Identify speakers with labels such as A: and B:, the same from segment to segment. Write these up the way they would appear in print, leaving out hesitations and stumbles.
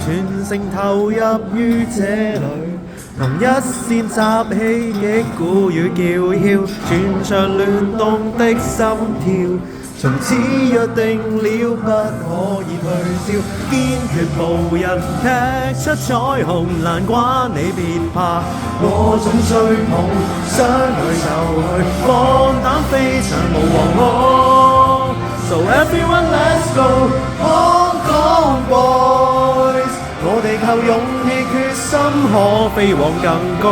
A: 全城投入於這裏，同一線集氣擊鼓與叫囂，全場亂動的心跳。從此約定了不可以退燒，堅決無人踢出彩虹，難關你別怕，我總追捧，相去就去，放膽飛翔無惶恐。So everyone let's go Hong Kong boys， 我哋靠勇氣決心可飛往更高。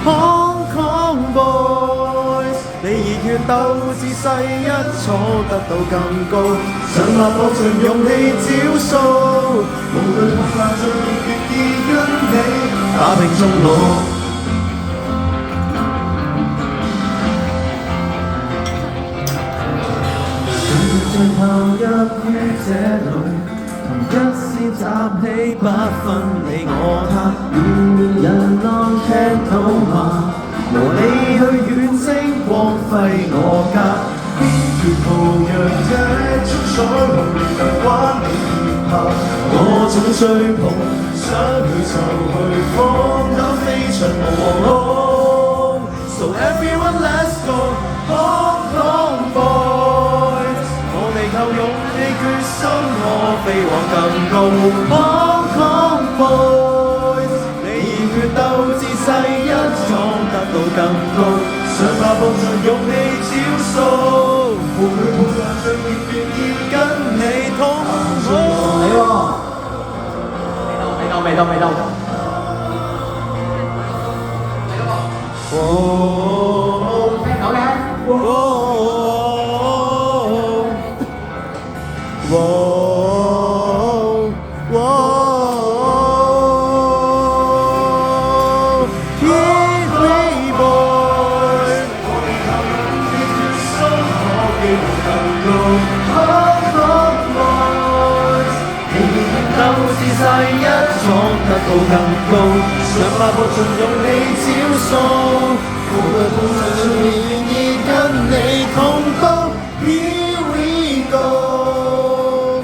A: Hong Kong boys， 你熱血鬥志勢一闖得到更高，上馬搏盡勇氣招數，無懼困難最願意跟你打拼終老。全場投入於這裏，同一線集氣不分你我他，願人浪聽到嗎？和你去遠征光輝我家，堅決圖揚這束彩虹，能關你別怕，我總追捧，想去就去，放膽飛翔無惶恐。So everyone let's go Hong Kong boys， 我哋靠勇氣決心可飛往更高。Hong Kong boys， 你熱血鬥志勢一闖得到更高，上馬搏盡勇氣招數，無懼無難最願意跟你同行。
B: 未到。聽到嘅。
A: 自勢一闖得到更高，上馬搏盡勇氣招數，無懼無難最願意跟你同步。Here we go，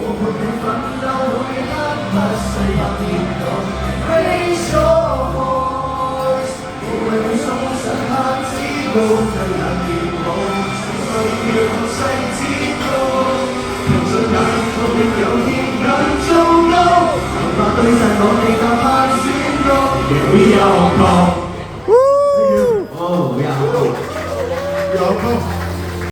A: 我們的奮鬥每刻不需要跌倒 ，Raise your voice， 無畏會送上拍子高，對人熱舞，需要同世之高，憑着眼頭亦有熱眼做到。對陣我哋就拍選歌，亦會有歌。
B: 哦，有歌。